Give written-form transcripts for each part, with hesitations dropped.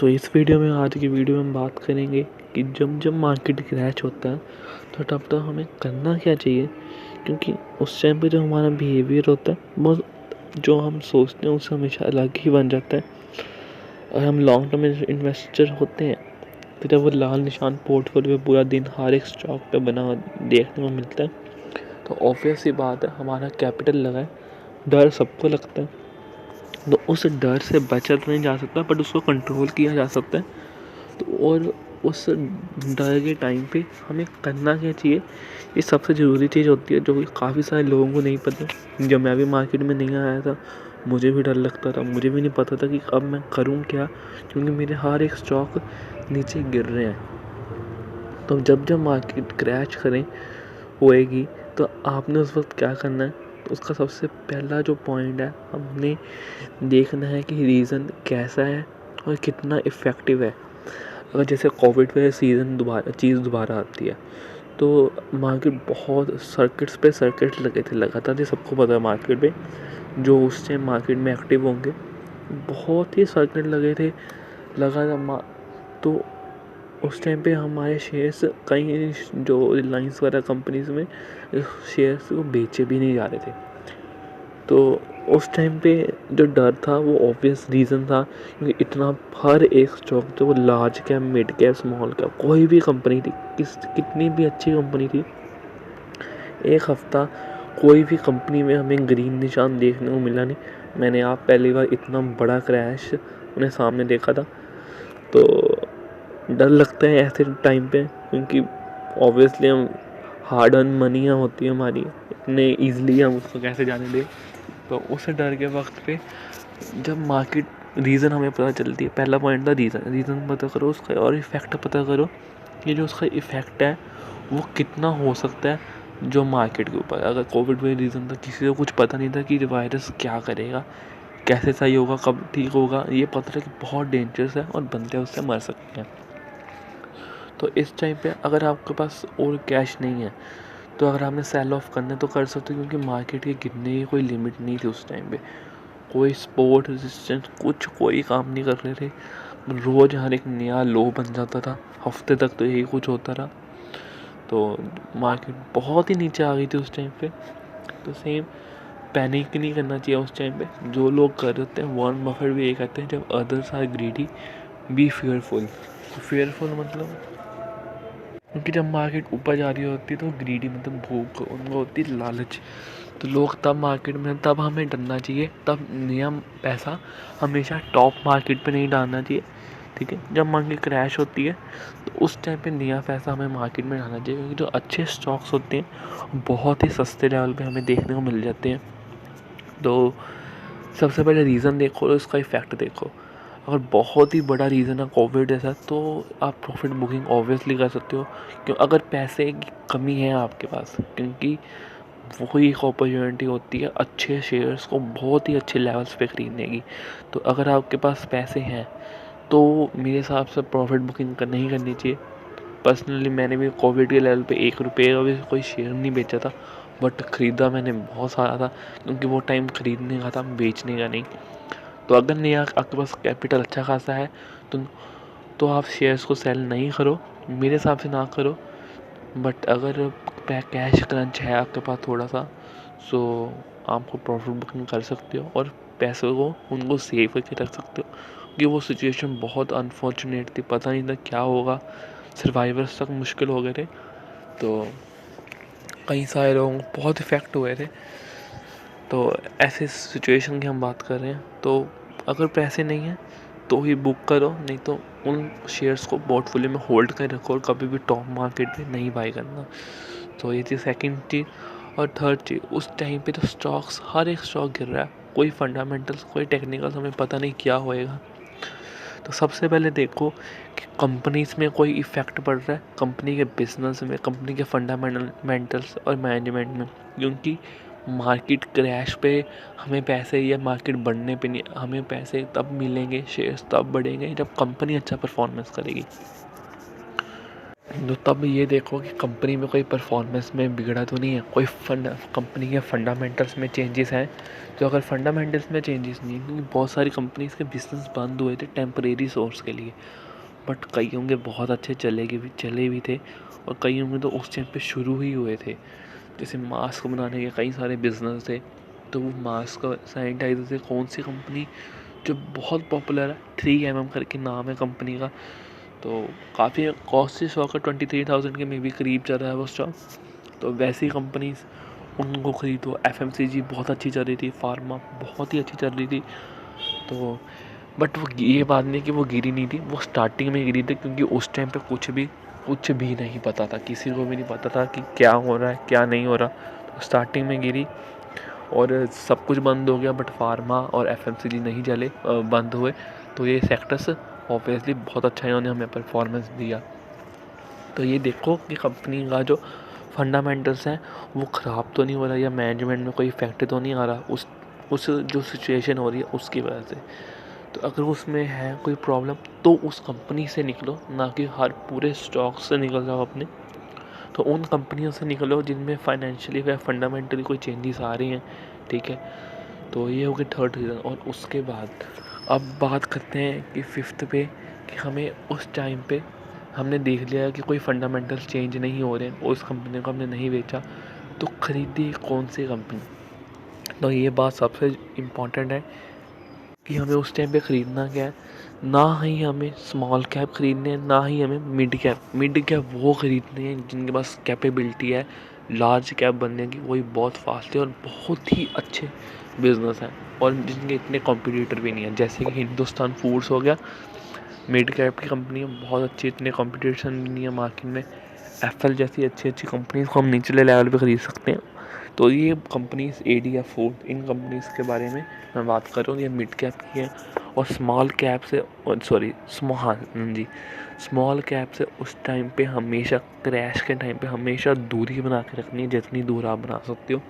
तो इस वीडियो में आज की वीडियो में हम बात करेंगे कि जब जब मार्केट क्रैश होता है तो हमें करना क्या चाहिए। क्योंकि उस टाइम पे जो हमारा बिहेवियर होता है वो जो हम सोचते हैं उससे हमेशा अलग ही बन जाता है। और हम लॉन्ग टर्म इन्वेस्टर होते हैं तो जब वो लाल निशान पोर्टफोलियो पूरा दिन हर एक स्टॉक पे बना देखने को मिलता है तो ऑब्वियस सी बात है हमारा कैपिटल लगा है। डर सबको लगता है, तो उस डर से बचा तो नहीं जा सकता बट उसको कंट्रोल किया जा सकता है। तो और उस डर के टाइम पे हमें करना क्या चाहिए, ये सबसे ज़रूरी चीज़ होती है जो कि काफ़ी सारे लोगों को नहीं पता। जब मैं भी मार्केट में नहीं आया था मुझे भी डर लगता था, मुझे भी नहीं पता था कि अब मैं करूँ क्या, क्योंकि मेरे हर एक स्टॉक नीचे गिर रहे हैं। तो जब जब मार्केट क्रैश करें होएगी तो आपने उस वक्त क्या करना है, तो उसका सबसे पहला जो पॉइंट है हमने देखना है कि रीज़न कैसा है और कितना इफ़ेक्टिव है। अगर जैसे कोविड पे दोबारा आती है तो मार्केट बहुत सर्किट्स लगे थे लगातार, ये सबको पता है। मार्केट पे जो उस टाइम मार्केट में एक्टिव होंगे बहुत ही सर्किट लगे थे लगातार। तो उस टाइम पे हमारे शेयर्स कई जो रिलायंस वगैरह कंपनीज में शेयर्स को बेचे भी नहीं जा रहे थे। तो उस टाइम पे जो डर था वो ऑब्वियस रीज़न था, क्योंकि इतना हर एक स्टॉक जो वो large cap mid cap small cap कोई भी कंपनी थी, कितनी भी अच्छी कंपनी थी, एक हफ्ता कोई भी कंपनी में हमें ग्रीन निशान देखने को मिला नहीं। मैंने आप पहली बार इतना बड़ा क्रैश उन्हें सामने देखा था। तो डर लगता है ऐसे टाइम पे, क्योंकि ऑब्वियसली हम हार्ड अर्न मनी होती है हमारी, इतने ईजिली हम उसको कैसे जाने दें। तो उस डर के वक्त पे जब मार्केट रीज़न हमें पता चलती है, पहला पॉइंट था रीज़न पता करो उसका और इफ़ेक्ट पता करो कि जो उसका इफ़ेक्ट है वो कितना हो सकता है जो मार्केट के ऊपर। अगर कोविड में रीज़न था किसी को कुछ पता नहीं था कि वायरस क्या करेगा, कैसे सही होगा, कब ठीक होगा, ये पता था कि बहुत डेंजरस है और बंदे उससे मर सकते हैं। तो इस टाइम पे अगर आपके पास और कैश नहीं है तो अगर आपने सेल ऑफ करना है तो कर सकते हो, क्योंकि मार्केट के गिरने की कोई लिमिट नहीं थी उस टाइम पे। कोई सपोर्ट रेजिस्टेंस कोई काम नहीं कर रहे थे। रोज़ हर एक नया लो बन जाता था, हफ्ते तक तो यही कुछ होता रहा। तो मार्केट बहुत ही नीचे आ गई थी उस टाइम पे। तो सेम पैनिक नहीं करना चाहिए उस टाइम पे। जो लोग कर रहे थे वॉरेन बफेट भी ये कहते हैं, जब others are greedy be fearful. Fearful मतलब क्योंकि जब मार्केट ऊपर जा रही होती है तो ग्रीडी मतलब भूख, उनको होती है लालच। तो लोग तब मार्केट में, तब हमें डरना चाहिए, तब नया पैसा हमेशा टॉप मार्केट पे नहीं डालना चाहिए। ठीक है, जब मार्केट क्रैश होती है तो उस टाइम पे नया पैसा हमें मार्केट में डालना चाहिए, क्योंकि जो अच्छे स्टॉक्स होते हैं बहुत ही सस्ते लेवल पे हमें देखने को मिल जाते हैं। तो सबसे पहले रीज़न देखो और उसका इफ़ेक्ट देखो। अगर बहुत ही बड़ा रीज़न है कोविड जैसा तो आप प्रॉफिट बुकिंग ऑब्वियसली कर सकते हो। क्यों, अगर पैसे की कमी है आपके पास, क्योंकि वही एक अपॉर्चुनिटी होती है अच्छे शेयर्स को बहुत ही अच्छे लेवल्स पे ख़रीदने की। तो अगर आपके पास पैसे हैं तो मेरे हिसाब से प्रॉफिट बुकिंग नहीं करनी चाहिए। पर्सनली मैंने भी कोविड के लेवल पे 1 रुपये का भी कोई शेयर नहीं बेचा था, बट ख़रीदा मैंने बहुत सारा था, क्योंकि वो टाइम ख़रीदने का था, बेचने का नहीं। तो अगर नहीं आपके पास कैपिटल अच्छा खासा है तो आप शेयर्स को सेल नहीं करो, मेरे हिसाब से ना करो। बट अगर कैश क्रंच है आपके पास थोड़ा सा, सो आपको प्रॉफिट बुकिंग कर सकते हो और पैसों को उनको सेव करके रख सकते हो। क्योंकि वो सिचुएशन बहुत अनफॉर्चुनेट थी, पता नहीं था क्या होगा, सर्वाइवर्स तक मुश्किल हो गए थे। तो कई सारे लोगों को बहुत इफ़ेक्ट हुए थे। तो ऐसे सिचुएशन की हम बात कर रहे हैं। तो अगर पैसे नहीं हैं तो ही बुक करो, नहीं तो उन शेयर्स को पोर्टफोलियो में होल्ड कर रखो और कभी भी टॉप मार्केट में नहीं बाई करना। तो ये थी सेकंड चीज़। और थर्ड चीज़, उस टाइम पे तो स्टॉक्स हर एक स्टॉक गिर रहा है, कोई फंडामेंटल्स कोई टेक्निकल्स हमें पता नहीं क्या होएगा। तो सबसे पहले देखो कि कंपनीज में कोई इफ़ेक्ट पड़ रहा है, कंपनी के बिजनेस में, कंपनी के फंडामेंटल्स और मैनेजमेंट में। क्योंकि मार्केट क्रैश पे हमें पैसे, या मार्केट बढ़ने पे नहीं, हमें पैसे तब मिलेंगे, शेयर्स तब बढ़ेंगे जब कंपनी अच्छा परफॉर्मेंस करेगी। तो तब ये देखो कि कंपनी में कोई परफॉर्मेंस में बिगड़ा तो नहीं है, कोई कंपनी के फंडामेंटल्स में चेंजेस हैं। तो अगर फंडामेंटल्स में चेंजेस नहीं है, क्योंकि बहुत सारी कंपनीज के बिजनेस बंद हुए थे टेम्परेरी सोर्स के लिए, बट कई होंगे बहुत अच्छे चले भी थे, और कई होंगे तो उस टाइम पे शुरू ही हुए थे। जैसे मास्क बनाने के कई सारे बिजनेस थे, तो वो मास्क सैनिटाइजर से कौन सी कंपनी जो बहुत पॉपुलर है, 3mm करके नाम है कंपनी का, तो काफ़ी कॉस्टली स्टॉक है, 23,000 के में भी करीब चल रहा है वो स्टॉक। तो वैसी कंपनीज उनको खरीदो। FMCG बहुत अच्छी चल रही थी, फार्मा बहुत ही अच्छी चल रही थी। तो बट वो ये बात नहीं कि वो गिरी नहीं थी, वो स्टार्टिंग में गिरी थी, क्योंकि उस टाइम पे कुछ भी नहीं पता था, किसी को भी नहीं पता था कि क्या हो रहा है क्या नहीं हो रहा। तो स्टार्टिंग में गिरी और सब कुछ बंद हो गया, बट फार्मा और FMCG नहीं चले, बंद हुए। तो ये सेक्टर्स ऑब्वियसली बहुत अच्छा इन्होंने हमें परफॉर्मेंस दिया। तो ये देखो कि कंपनी का जो फंडामेंटल्स हैं वो ख़राब तो नहीं हो रहा, या मैनेजमेंट में कोई इफेक्ट तो नहीं आ रहा उस जो सिचुएशन हो रही है उसकी वजह से। तो अगर उसमें है कोई प्रॉब्लम तो उस कंपनी से निकलो, ना कि हर पूरे स्टॉक से निकल जाओ अपने। तो उन कंपनियों से निकलो जिनमें फाइनेंशियली या फंडामेंटली कोई चेंजेस आ रही हैं, ठीक है। तो ये हो गया थर्ड रीज़न। और उसके बाद अब बात करते हैं कि फिफ्थ पे, कि हमें उस टाइम पे हमने देख लिया कि कोई फंडामेंटल चेंज नहीं हो रहे हैं, उस कंपनी को हमने नहीं बेचा, तो खरीदी कौन सी कंपनी। तो ये बात सबसे इम्पॉर्टेंट है कि हमें उस टाइम पे ख़रीदना क्या है। ना ही हमें स्मॉल कैप ख़रीदने हैं, ना ही हमें मिड कैप वो ख़रीदने हैं जिनके पास कैपेबिलिटी है लार्ज कैप बनने की, वही बहुत फास्ट है और बहुत ही अच्छे बिजनेस हैं, और जिनके इतने कॉम्पिटिटर भी नहीं है। जैसे कि हिंदुस्तान फूड्स हो गया, मिड कैप की कंपनी है, बहुत अच्छी, इतने कॉम्पिटिशन भी नहीं है मार्केट में। एफएल जैसी अच्छी अच्छी कंपनीज को हम निचले लेवल पे ख़रीद सकते हैं। तो ये कंपनीज ADF फूड, इन कंपनीज के बारे में मैं बात कर रहा हूँ, ये मिड कैप की है। और स्मॉल कैप से स्मॉल कैप से उस टाइम पे हमेशा, क्रैश के टाइम पे हमेशा दूरी बना के रखनी है, जितनी दूर आप बना सकते हो,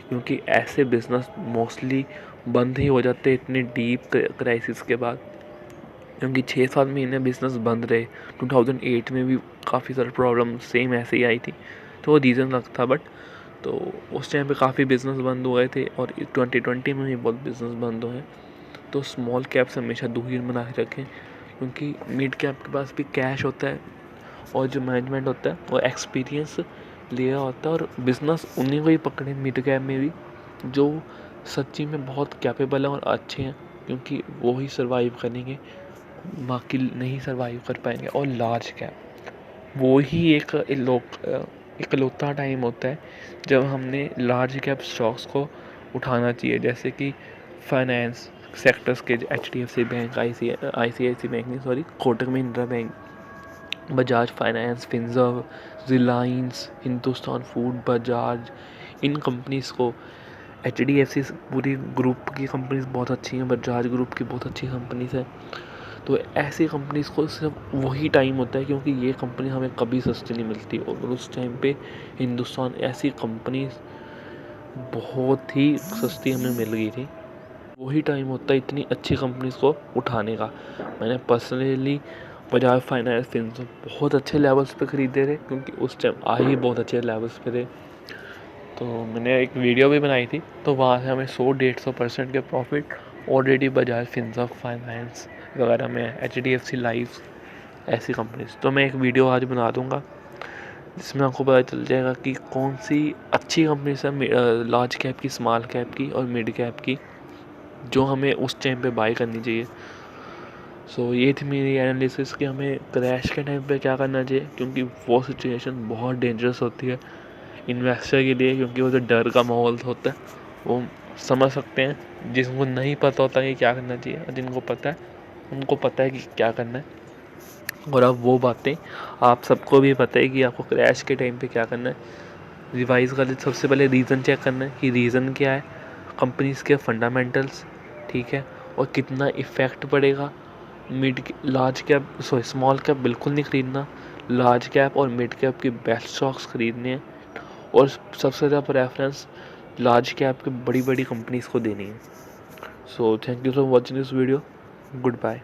क्योंकि ऐसे बिजनेस मोस्टली बंद ही हो जाते हैं इतने डीप क्राइसिस के बाद। क्योंकि 6-7 महीने बिज़नेस बंद रहे, 2008 में भी काफ़ी सारी प्रॉब्लम सेम ऐसे ही आई थी, तो वो रीज़न अलग था। बट तो उस टाइम पे काफ़ी बिज़नेस बंद हुए थे, और 2020 में भी बहुत बिज़नेस बंद हुए हैं। तो स्मॉल कैप से हमेशा दूरी बना के रखें, क्योंकि मिड कैप के पास भी कैश होता है, और जो मैनेजमेंट होता है वो एक्सपीरियंस लिया होता है, और बिज़नेस उन्हीं को ही पकड़े मिड कैप में भी जो सच्ची में बहुत कैपेबल हैं और अच्छे हैं, क्योंकि वो ही सर्वाइव करेंगे, बाकी नहीं सर्वाइव कर पाएंगे। और लार्ज कैप वो ही एक इकलौता टाइम होता है जब हमने लार्ज कैप स्टॉक्स को उठाना चाहिए, जैसे कि फाइनेंस सेक्टर्स के HDFC बैंक, ICICI बैंक नहीं sorry Kotak Mahindra bank, Bajaj finance, Finserv, Reliance, Hindustan food, Bajaj, इन कंपनीज़ को, HDFC पूरी ग्रुप की कंपनीज बहुत अच्छी हैं, बजाज ग्रुप की बहुत अच्छी कंपनीज हैं। तो ऐसी कंपनीज़ को सिर्फ वही टाइम होता है, क्योंकि ये कंपनी हमें कभी सस्ती नहीं मिलती, और उस टाइम पे हिंदुस्तान ऐसी कंपनीज बहुत ही सस्ती हमें मिल गई थी। वही टाइम होता है इतनी अच्छी कंपनीज़ को उठाने का। मैंने पर्सनली बजाज फाइनेंस, फिनसर्व बहुत अच्छे लेवल्स पे ख़रीदे थे, क्योंकि उस टाइम ही बहुत अच्छे लेवल्स पे थे। तो मैंने एक वीडियो भी बनाई थी, तो वहाँ से हमें 100-150% के profit already Bajaj Finserv, finance वगैरह में, HDFC लाइफ, ऐसी कंपनीज। तो मैं एक वीडियो आज बना दूंगा जिसमें आपको पता चल जाएगा कि कौन सी अच्छी कंपनीज है, लार्ज कैप की, स्मॉल कैप की और मिड कैप की, जो हमें उस टाइम पे बाय करनी चाहिए। सो ये थी मेरी एनालिसिस कि हमें क्रैश के टाइम पे क्या करना चाहिए, क्योंकि वो सिचुएशन बहुत डेंजरस होती है इन्वेस्टर के लिए, क्योंकि वो जो डर का माहौल होता है वो समझ सकते हैं, जिनको नहीं पता होता कि क्या करना चाहिए, और जिनको पता है उनको पता है कि क्या करना है। और अब वो बातें आप सबको भी पता है कि आपको क्रैश के टाइम पे क्या करना है। रिवाइज़ कर, सबसे पहले रीज़न चेक करना है कि रीज़न क्या है, कंपनीज़ के फंडामेंटल्स, ठीक है, और कितना इफ़ेक्ट पड़ेगा। स्मॉल कैप बिल्कुल नहीं ख़रीदना, लार्ज कैप और मिड कैप की बेस्ट स्टॉक्स ख़रीदने हैं, और सबसे ज़्यादा प्रेफरेंस लार्ज कैप की बड़ी बड़ी कंपनीज़ को देनी है। So thank you for watching this video, good bye.